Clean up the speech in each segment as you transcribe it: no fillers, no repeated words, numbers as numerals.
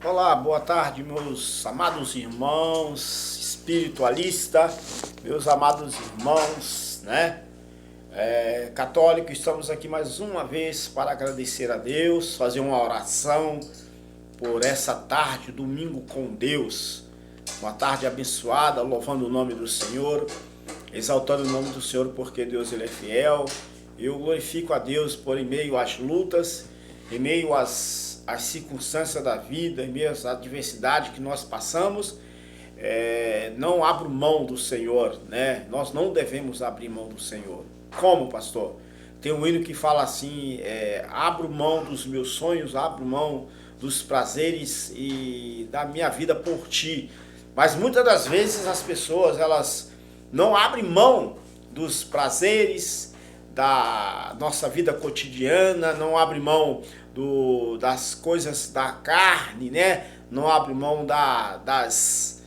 Olá, boa tarde, meus amados irmãos espiritualistas, meus amados irmãos, católicos. Estamos aqui mais uma vez para agradecer a Deus, fazer uma oração por essa tarde, domingo com Deus. Uma tarde abençoada, louvando o nome do Senhor, exaltando o nome do Senhor, porque Deus ele é fiel. Eu glorifico a Deus por em meio às lutas, em meio às circunstâncias da vida, em meio às adversidades que nós passamos. Não abro mão do Senhor, né? Nós não devemos abrir mão do Senhor. Como, pastor? Tem um hino que fala assim: abro mão dos meus sonhos, abro mão dos prazeres e da minha vida por ti. Mas muitas das vezes as pessoas, elas não abrem mão dos prazeres da nossa vida cotidiana, não abrem mão das coisas da carne, né? Não abre mão das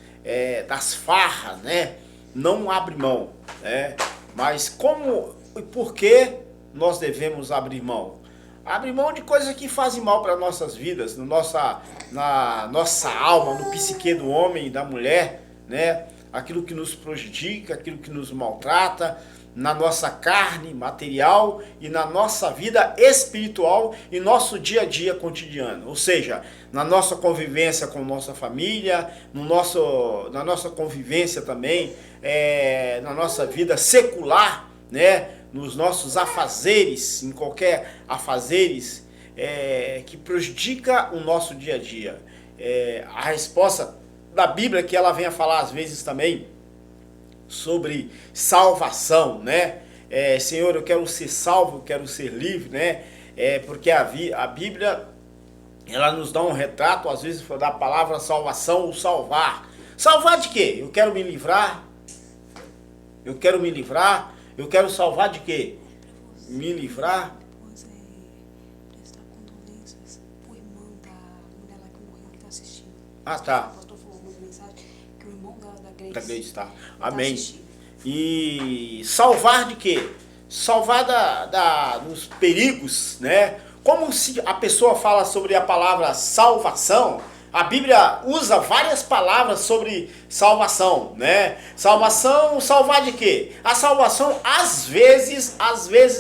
farras, né? Não abre mão, né? Mas como e por que nós devemos abrir mão? Abrir mão de coisas que fazem mal para nossas vidas, na nossa alma, no psique do homem e da mulher, né? Aquilo que nos prejudica, aquilo que nos maltrata, na nossa carne material e na nossa vida espiritual e nosso dia a dia cotidiano. Ou seja, na nossa convivência com nossa família, na nossa convivência também, na nossa vida secular, né? Nos nossos afazeres, em qualquer afazeres que prejudica o nosso dia a dia. A resposta da Bíblia que ela vem a falar às vezes também sobre salvação, né? Senhor, eu quero ser salvo, eu quero ser livre, né? Porque a Bíblia, ela nos dá um retrato, às vezes, da palavra salvação ou salvar. Salvar de quê? Eu quero me livrar. Eu quero salvar de quê? Me livrar. Prestar condolências pro irmão da mulher lá que morreu, que tá assistindo. Ah, tá. O pastor falou uma mensagem que o irmão da Grace. Da Grace, tá. Tá Amém. assistindo. E salvar de quê? Salvar dos perigos, né? Como se a pessoa fala sobre a palavra salvação, a Bíblia usa várias palavras sobre salvação, né? Salvação, salvar de quê? A salvação, às vezes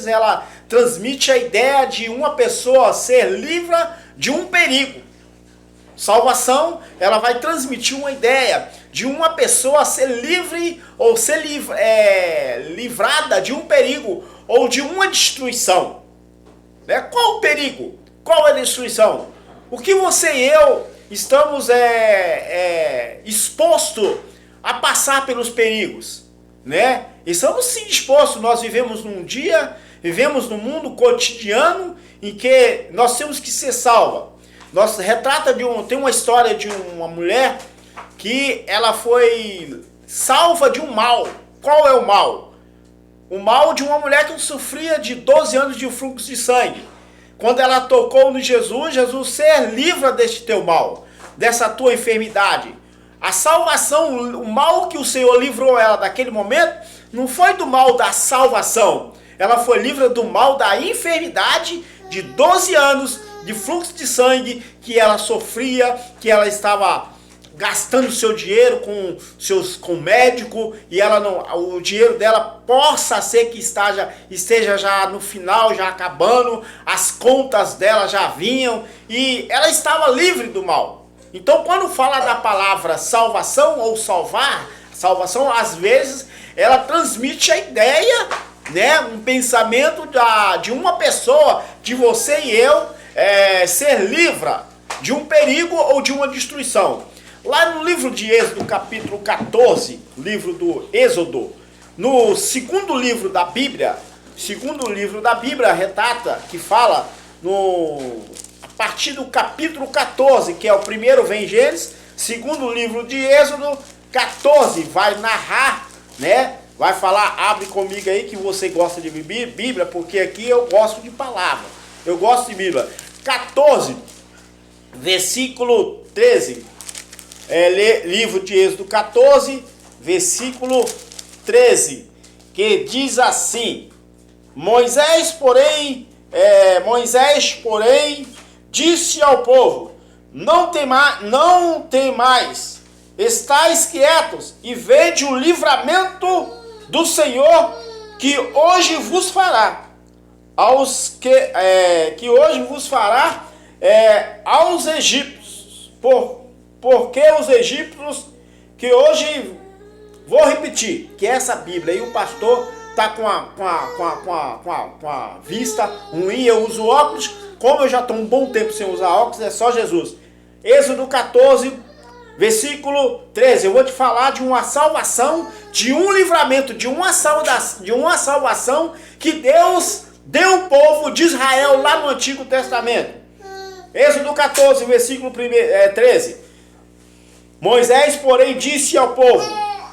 ela transmite a ideia de uma pessoa ser livre de um perigo. Salvação, ela vai transmitir uma ideia de uma pessoa ser livre ou ser livrada de um perigo ou de uma destruição. Né? Qual o perigo? Qual é a destruição? O que você e eu estamos expostos a passar pelos perigos, né? Estamos sim expostos. Nós vivemos vivemos num mundo cotidiano em que nós temos que ser salvos. Tem uma história de uma mulher que ela foi salva de um mal. Qual é o mal? O mal de uma mulher que sofria de 12 anos de fluxo de sangue. Quando ela tocou no Jesus, ser livre deste teu mal, dessa tua enfermidade. A salvação, o mal que o Senhor livrou ela daquele momento, não foi do mal da salvação. Ela foi livre do mal da enfermidade de 12 anos de fluxo de sangue que ela sofria, que ela estava gastando seu dinheiro com médico, e o dinheiro dela possa ser que esteja já no final, já acabando, as contas dela já vinham, e ela estava livre do mal. Então, quando fala da palavra salvação ou salvação, às vezes, ela transmite a ideia, né, um pensamento de uma pessoa, de você e eu, ser livre de um perigo ou de uma destruição. Lá no livro de Êxodo, capítulo 14, livro do Êxodo, no segundo livro da Bíblia, retrata, que fala a partir do capítulo 14, que é o primeiro vem Gênesis, segundo livro de Êxodo 14, vai narrar, né? Vai falar, abre comigo aí que você gosta de Bíblia, porque aqui eu gosto de palavra, eu gosto de Bíblia. 14, versículo 13. Livro de Êxodo 14, versículo 13, que diz assim: Moisés, porém, disse ao povo: não tem mais. Estais quietos e vede o livramento do Senhor que hoje vos fará. Aos egípcios. Porque os egípcios que hoje, vou repetir, que essa Bíblia aí o pastor está com a vista ruim, eu uso óculos, como eu já estou um bom tempo sem usar óculos, é só Jesus. Êxodo 14, versículo 13, eu vou te falar de uma salvação, de um livramento, de uma salvação que Deus deu ao povo de Israel lá no Antigo Testamento. Êxodo 14, versículo 13. Moisés, porém, disse ao povo: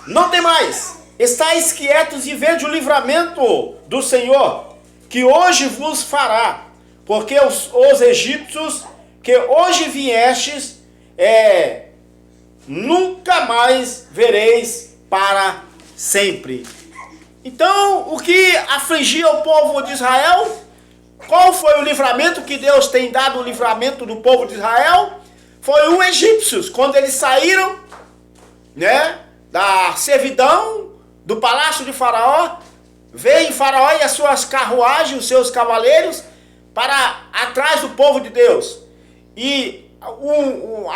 não tem mais, estáis quietos e vede o livramento do Senhor, que hoje vos fará, porque os egípcios que hoje viestes, nunca mais vereis para sempre. Então, o que afligia o povo de Israel? Qual foi o livramento que Deus tem dado, o livramento do povo de Israel? Foi os egípcios, quando eles saíram, né, da servidão, do palácio de Faraó, veio Faraó e as suas carruagens, os seus cavaleiros, para atrás do povo de Deus. E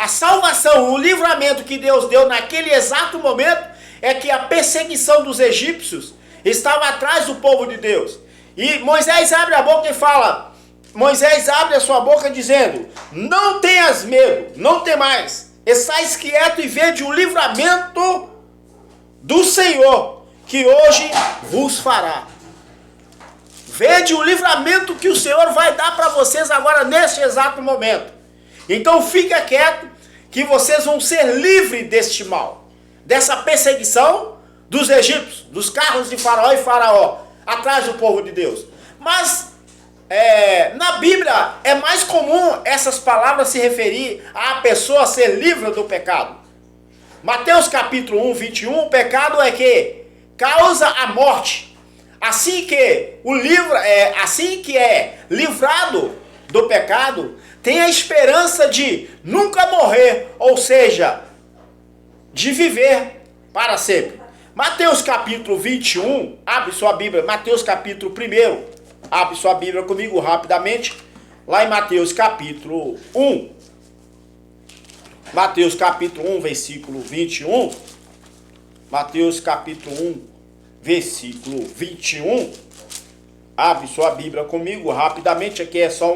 a salvação, o livramento que Deus deu naquele exato momento, é que a perseguição dos egípcios estava atrás do povo de Deus. E Moisés abre a boca e fala, Moisés abre a sua boca dizendo: não tenhas medo, não tem mais, estais quieto e vede o livramento do Senhor, que hoje vos fará. Vede o livramento que o Senhor vai dar para vocês agora, neste exato momento. Então fica quieto, que vocês vão ser livres deste mal, dessa perseguição dos egípcios, dos carros de Faraó, atrás do povo de Deus. Mas na Bíblia é mais comum essas palavras se referir à pessoa ser livre do pecado. Mateus capítulo 1, 21, o pecado é que causa a morte. Assim que é livrado do pecado, tem a esperança de nunca morrer, ou seja, de viver para sempre. Mateus capítulo 21, abre sua Bíblia, Mateus capítulo 1, abre sua Bíblia comigo rapidamente, lá em Mateus capítulo 1, Mateus capítulo 1, versículo 21, Mateus capítulo 1, versículo 21, abre sua Bíblia comigo rapidamente, aqui é só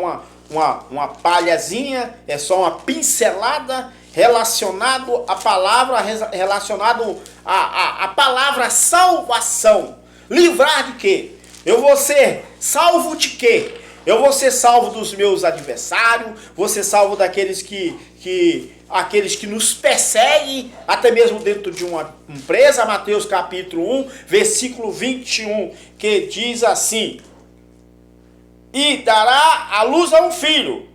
uma palhazinha, é só uma pincelada relacionado à palavra, relacionado à palavra salvação. Livrar de quê? Eu vou ser salvo de quê? Eu vou ser salvo dos meus adversários, vou ser salvo daqueles aqueles que nos perseguem, até mesmo dentro de uma empresa. Mateus capítulo 1, versículo 21, que diz assim: e dará à luz a um filho,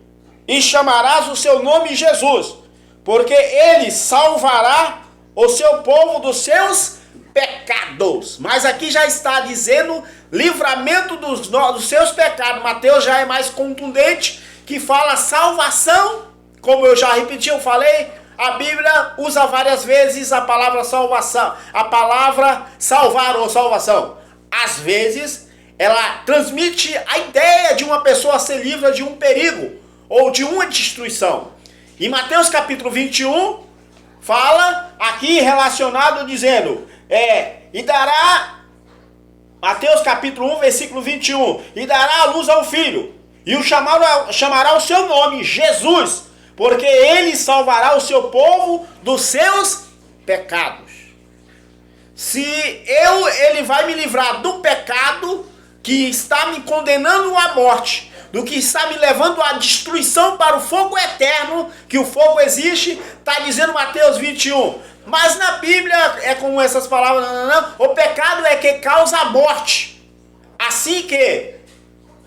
e chamarás o seu nome Jesus, porque ele salvará o seu povo dos seus pecados. Mas aqui já está dizendo livramento dos seus pecados. Mateus já é mais contundente, que fala salvação. Como eu já repeti, eu falei, a Bíblia usa várias vezes a palavra salvação, a palavra salvar ou salvação. Às vezes ela transmite a ideia de uma pessoa ser livre de um perigo ou de uma destruição. Em Mateus capítulo 21, fala aqui relacionado dizendo, e dará, Mateus capítulo 1, versículo 21, e dará à luz ao filho, e o chamará o seu nome, Jesus, porque ele salvará o seu povo dos seus pecados. Se ele vai me livrar do pecado que está me condenando à morte, do que está me levando à destruição para o fogo eterno, que o fogo existe, está dizendo Mateus 21. Mas na Bíblia é com essas palavras, o pecado é que causa a morte. Assim que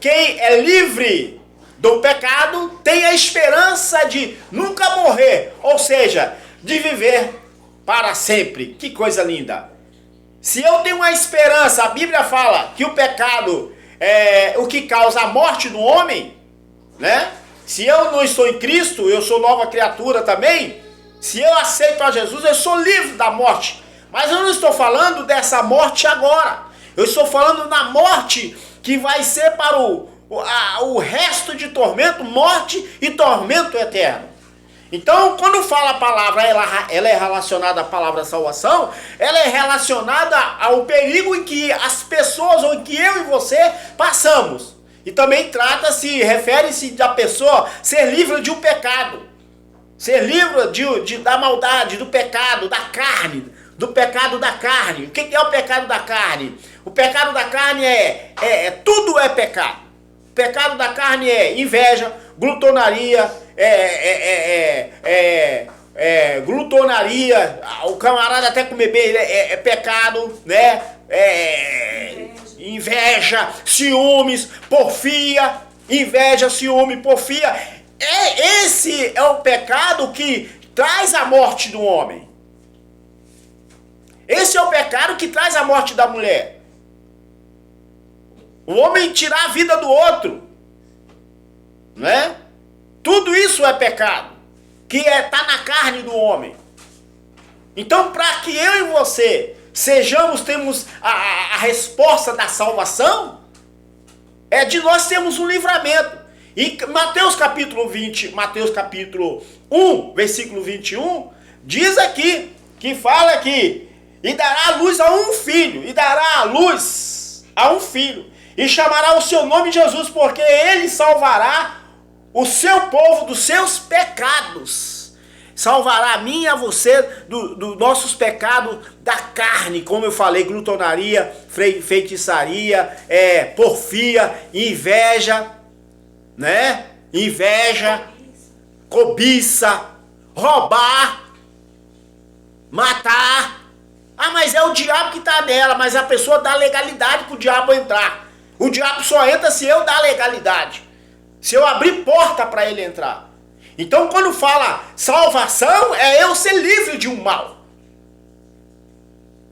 quem é livre do pecado tem a esperança de nunca morrer, ou seja, de viver para sempre. Que coisa linda! Se eu tenho uma esperança, a Bíblia fala que o pecado é o que causa a morte do homem, né? Se eu não estou em Cristo, eu sou nova criatura também. Se eu aceito a Jesus, eu sou livre da morte. Mas eu não estou falando dessa morte agora. Eu estou falando da morte que vai ser para o resto de tormento, morte e tormento eterno. Então, quando fala a palavra, ela é relacionada à palavra salvação, ela é relacionada ao perigo em que as pessoas, ou em que eu e você passamos. E também refere-se da pessoa ser livre de um pecado. Ser livre da maldade, do pecado, da carne. Do pecado da carne. O que é o pecado da carne? O pecado da carne tudo é pecado. O pecado da carne é inveja, glutonaria, glutonaria, o camarada até comer bem é pecado, né? Inveja, ciúmes, porfia, inveja, ciúme, porfia. Esse é o pecado que traz a morte do homem. Esse é o pecado que traz a morte da mulher. O homem tirar a vida do outro, né? Tudo isso é pecado, que está na carne do homem. Então, para que eu e você temos a resposta da salvação, é de nós termos um livramento. E Mateus capítulo 1, versículo 21, diz aqui, que fala aqui, e dará a luz a um filho, e chamará o seu nome Jesus, porque ele salvará o seu povo dos seus pecados. Salvará a mim e a você dos nossos pecados da carne, como eu falei, glutonaria, feitiçaria, porfia, inveja, né? Inveja, cobiça, roubar, matar. Ah, mas é o diabo que está nela, mas a pessoa dá legalidade para o diabo entrar. O diabo só entra se eu dar legalidade, se eu abrir porta para ele entrar. Então, quando fala salvação, é eu ser livre de um mal.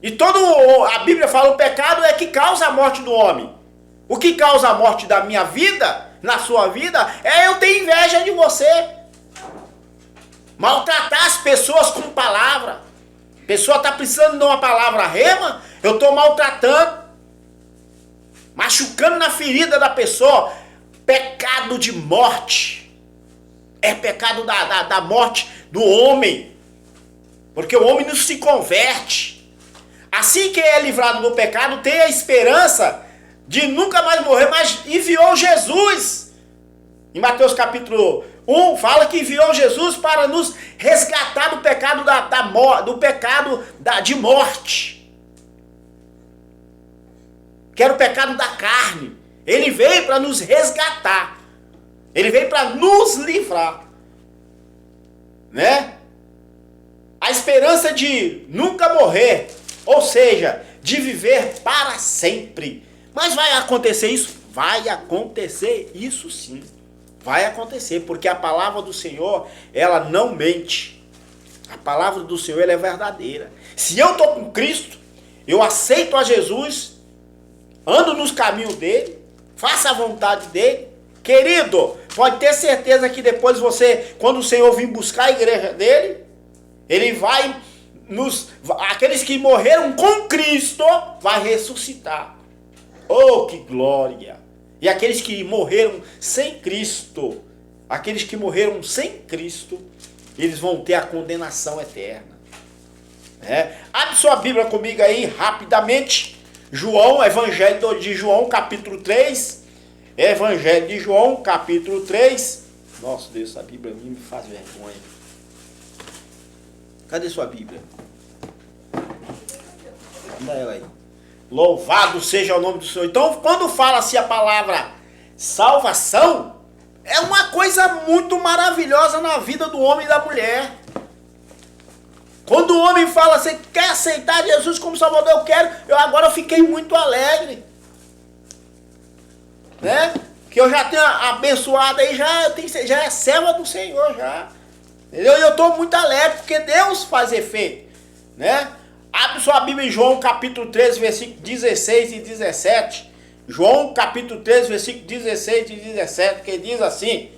E a Bíblia fala, o pecado é que causa a morte do homem. O que causa a morte da minha vida, na sua vida, é eu ter inveja de você. Maltratar as pessoas com palavra. A pessoa está precisando de uma palavra rema, eu estou maltratando. Machucando na ferida da pessoa. Pecado de morte. É pecado da morte do homem. Porque o homem não se converte. Assim que é livrado do pecado, tem a esperança de nunca mais morrer, mas enviou Jesus. Em Mateus capítulo 1, fala que enviou Jesus para nos resgatar do pecado de morte. Que era o pecado da carne. Ele veio para nos resgatar. Ele veio para nos livrar. Né? A esperança de nunca morrer. Ou seja, de viver para sempre. Mas vai acontecer isso? Vai acontecer isso sim. Vai acontecer, porque a palavra do Senhor, ela não mente. A palavra do Senhor, ela é verdadeira. Se eu estou com Cristo, eu aceito a Jesus, ando nos caminhos dele, faça a vontade dele. Querido, pode ter certeza que depois você, quando o Senhor vir buscar a igreja dele, ele vai aqueles que morreram com Cristo, vai ressuscitar. Oh, que glória! E aqueles que morreram sem Cristo, eles vão ter a condenação eterna. Abre sua Bíblia comigo aí, rapidamente. Evangelho de João, capítulo 3. Evangelho de João, capítulo 3. Nossa Deus, essa Bíblia me faz vergonha. Cadê sua Bíblia? Manda ela aí. Louvado seja o nome do Senhor. Então, quando fala-se a palavra salvação, é uma coisa muito maravilhosa na vida do homem e da mulher. Quando o homem fala, você quer aceitar Jesus como Salvador? Eu quero. Agora eu fiquei muito alegre. Né? Que eu já tenho abençoado aí, já é serva do Senhor já. Entendeu? E eu estou muito alegre, porque Deus faz efeito. Né? Abre sua Bíblia em João capítulo 13, versículo 16 e 17. João capítulo 13, versículo 16 e 17, que diz assim: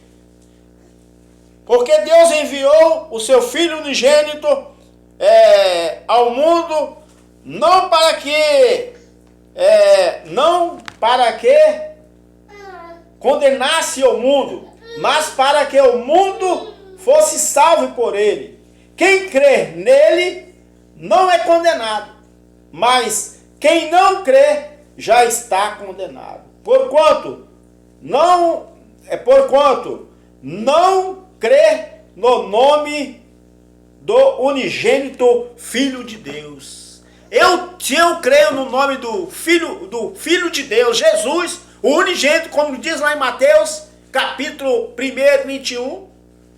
Porque Deus enviou o seu Filho unigênito ao mundo, não para que condenasse o mundo, mas para que o mundo fosse salvo por ele. Quem crê nele não é condenado, mas quem não crê já está condenado. Porquanto não crê no nome do unigênito Filho de Deus. Se eu creio no nome do Filho de Deus, Jesus, o unigênito, como diz lá em Mateus, capítulo 1, 21,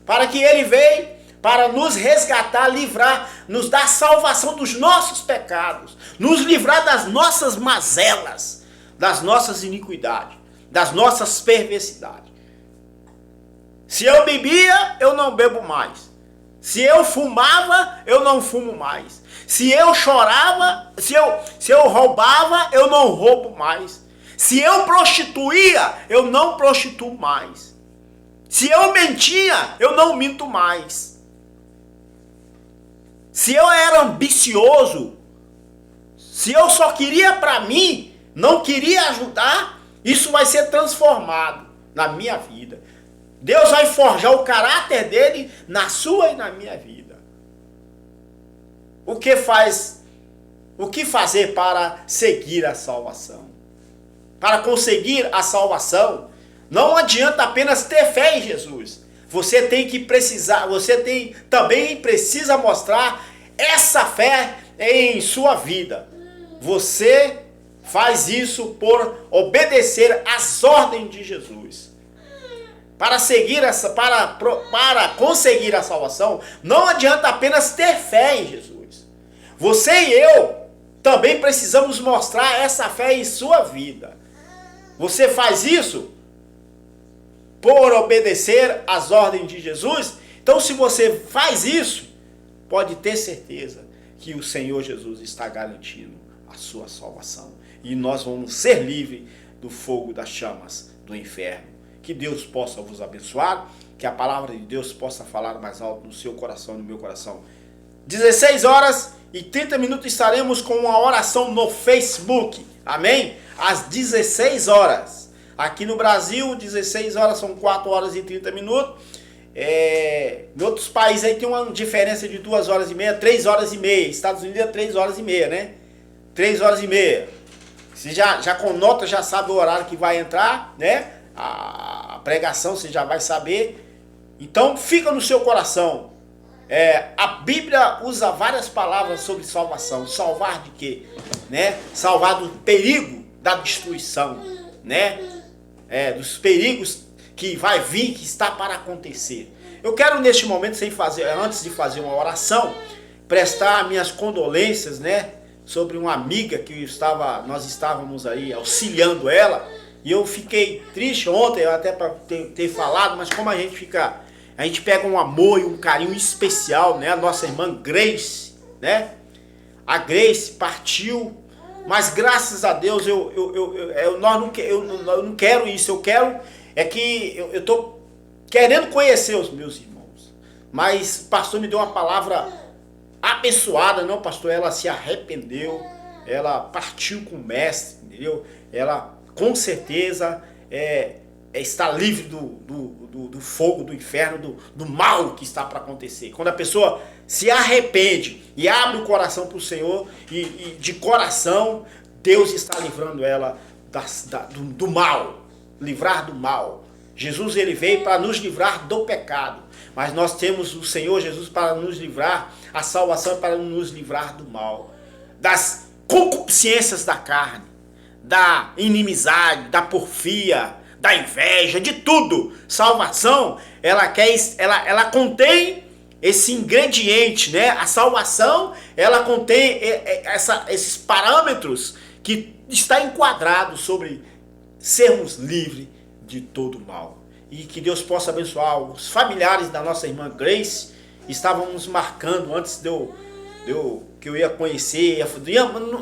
para que ele veio para nos resgatar, livrar, nos dar salvação dos nossos pecados, nos livrar das nossas mazelas, das nossas iniquidades, das nossas perversidades. Se eu bebia, eu não bebo mais. Se eu fumava, eu não fumo mais. Se eu chorava, se eu roubava, eu não roubo mais. Se eu prostituía, eu não prostituo mais. Se eu mentia, eu não minto mais. Se eu era ambicioso, se eu só queria para mim, não queria ajudar, isso vai ser transformado na minha vida. Deus vai forjar o caráter dele na sua e na minha vida. O que fazer para seguir a salvação? Para conseguir a salvação, não adianta apenas ter fé em Jesus. Você também precisa mostrar essa fé em sua vida. Você faz isso por obedecer às ordens de Jesus. Para conseguir a salvação, não adianta apenas ter fé em Jesus. Você e eu também precisamos mostrar essa fé em sua vida. Você faz isso por obedecer às ordens de Jesus? Então, se você faz isso, pode ter certeza que o Senhor Jesus está garantindo a sua salvação. E nós vamos ser livres do fogo das chamas do inferno. Que Deus possa vos abençoar, que a palavra de Deus possa falar mais alto no seu coração e no meu coração. 16h30 estaremos com uma oração no Facebook. Amém? Às 16h. Aqui no Brasil, 16h são 4h30. Em outros países aí tem uma diferença de 2h30, 3h30. Estados Unidos é 3h30, né? 3h30. Você já com nota, já sabe o horário que vai entrar, né? A pregação você já vai saber. Então fica no seu coração. A Bíblia usa várias palavras sobre salvação. Salvar de quê? Né? Salvar do perigo da destruição, né? Dos perigos que vai vir, que está para acontecer. Eu quero neste momento, antes de fazer uma oração, prestar minhas condolências, né? Sobre uma amiga que nós estávamos aí auxiliando ela. E eu fiquei triste ontem, até para ter falado, mas como a gente pega um amor e um carinho especial, né? A nossa irmã Grace, né? A Grace partiu, mas graças a Deus eu não quero isso. Eu quero eu estou querendo conhecer os meus irmãos. Mas o pastor me deu uma palavra abençoada, não, pastor? Ela se arrependeu, ela partiu com o mestre, entendeu? Ela com certeza está livre do fogo, do inferno, do mal que está para acontecer. Quando a pessoa se arrepende e abre o coração para o Senhor, e de coração, Deus está livrando ela do mal, livrar do mal. Jesus, ele veio para nos livrar do pecado, mas nós temos o Senhor Jesus para nos livrar, a salvação para nos livrar do mal, das concupiscências da carne, da inimizade, da porfia, da inveja, de tudo. Salvação, ela contém esse ingrediente, né? A salvação, ela contém esses parâmetros que está enquadrado sobre sermos livres de todo mal. E que Deus possa abençoar os familiares da nossa irmã Grace. Estávamos marcando antes que eu ia conhecer,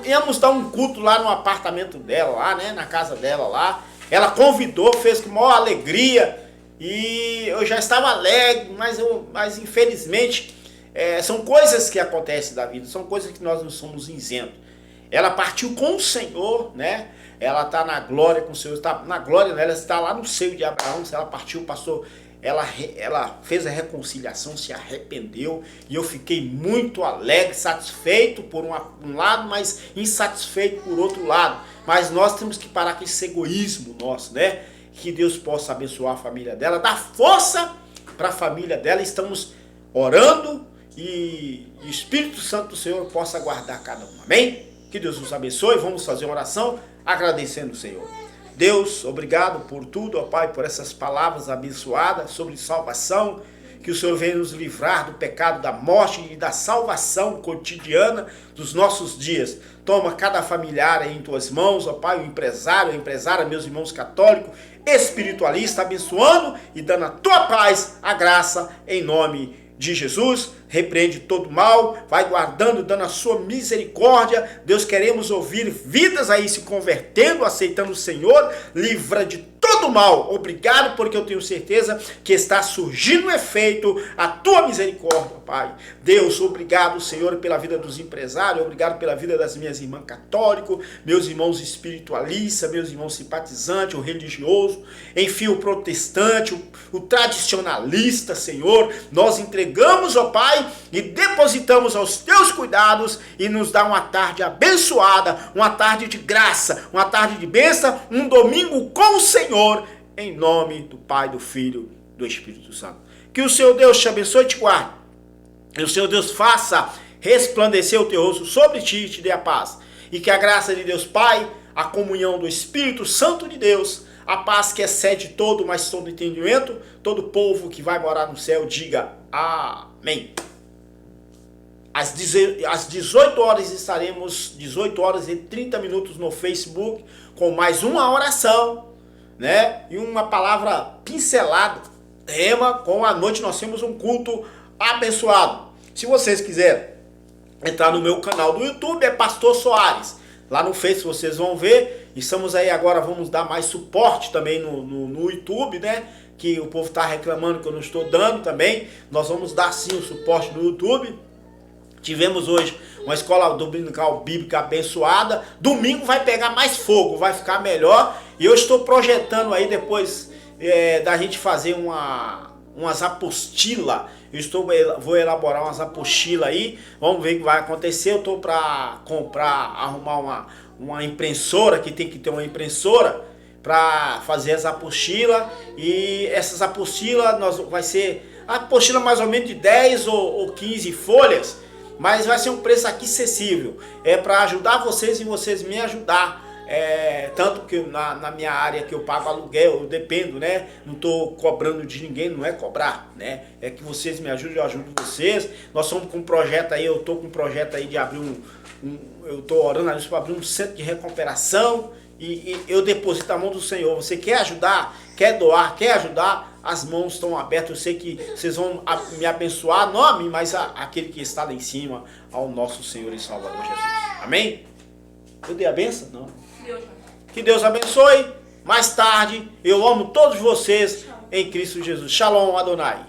íamos dar um culto lá no apartamento dela, lá, né, na casa dela lá. Ela convidou, fez com maior alegria, e eu já estava alegre, mas infelizmente são coisas que acontecem da vida, são coisas que nós não somos isentos. Ela partiu com o Senhor, né? Ela está na glória com o Senhor, está na glória, né? Ela está lá no seio de Abraão. Se ela partiu, pastor, ela fez a reconciliação, se arrependeu, e eu fiquei muito alegre, satisfeito por um lado, mas insatisfeito por outro lado. Mas nós temos que parar com esse egoísmo nosso, né? Que Deus possa abençoar a família dela, dar força para a família dela. Estamos orando e o Espírito Santo do Senhor possa guardar cada um. Amém? Que Deus nos abençoe. Vamos fazer uma oração agradecendo o Senhor. Deus, obrigado por tudo, ó Pai, por essas palavras abençoadas sobre salvação. Que o Senhor venha nos livrar do pecado, da morte e da salvação cotidiana dos nossos dias. Toma cada familiar aí em tuas mãos, ó Pai, o empresário, a empresária, meus irmãos católicos, espiritualista, abençoando e dando a tua paz, a graça, em nome de Jesus. Repreende todo mal, vai guardando, dando a sua misericórdia. Deus, queremos ouvir vidas aí se convertendo, aceitando o Senhor. Livra de todo mal. Obrigado, porque eu tenho certeza que está surgindo efeito a tua misericórdia, Pai. Deus, obrigado, Senhor, pela vida dos empresários, obrigado pela vida das minhas irmãs católicos, meus irmãos espiritualistas, meus irmãos simpatizantes, o religioso, enfim, o protestante, o tradicionalista, Senhor. Nós entregamos, ó Pai, e depositamos aos teus cuidados, e nos dá uma tarde abençoada, uma tarde de graça, uma tarde de bênção, um domingo com o Senhor, em nome do Pai, do Filho, do Espírito Santo. Que o Senhor Deus te abençoe e te guarde, e o Senhor Deus faça resplandecer o teu rosto sobre ti e te dê a paz, e que a graça de Deus Pai, a comunhão do Espírito Santo de Deus, a paz que excede todo, mas todo entendimento, todo povo que vai morar no céu, diga amém. Às 18 horas estaremos, 18 horas e 30 minutos no Facebook, com mais uma oração, né? E uma palavra pincelada, tema. Com a noite nós temos um culto abençoado. Se vocês quiserem entrar no meu canal do YouTube, é Pastor Soares. Lá no Facebook vocês vão ver. Estamos aí agora, vamos dar mais suporte também no YouTube, né? Que o povo está reclamando que eu não estou dando também. Nós vamos dar sim o suporte no YouTube. Tivemos hoje uma escola dominical bíblica abençoada. Domingo vai pegar mais fogo, vai ficar melhor. E eu estou projetando aí depois da gente fazer umas apostilas. Vou elaborar umas apostilas aí. Vamos ver o que vai acontecer. Eu estou para arrumar uma impressora, que tem que ter uma impressora para fazer as apostilas. E essas apostilas vai ser a apostila mais ou menos de 10 ou 15 folhas. Mas vai ser um preço aqui acessível. É para ajudar vocês e vocês me ajudar. Tanto que na minha área que eu pago aluguel, eu dependo, né? Não estou cobrando de ninguém, não é cobrar, né? É que vocês me ajudem, eu ajudo vocês. Nós estamos com um projeto aí, eu estou com um projeto aí de abrir eu estou orando a Deus para abrir um centro de recuperação. E eu deposito a mão do Senhor. Você quer ajudar, quer doar, quer ajudar? As mãos estão abertas. Eu sei que vocês vão me abençoar, não a mim, mas aquele que está lá em cima, ao nosso Senhor e Salvador Jesus. Amém? Eu dei a benção? Não. Que Deus abençoe. Mais tarde, eu amo todos vocês em Cristo Jesus. Shalom, Adonai.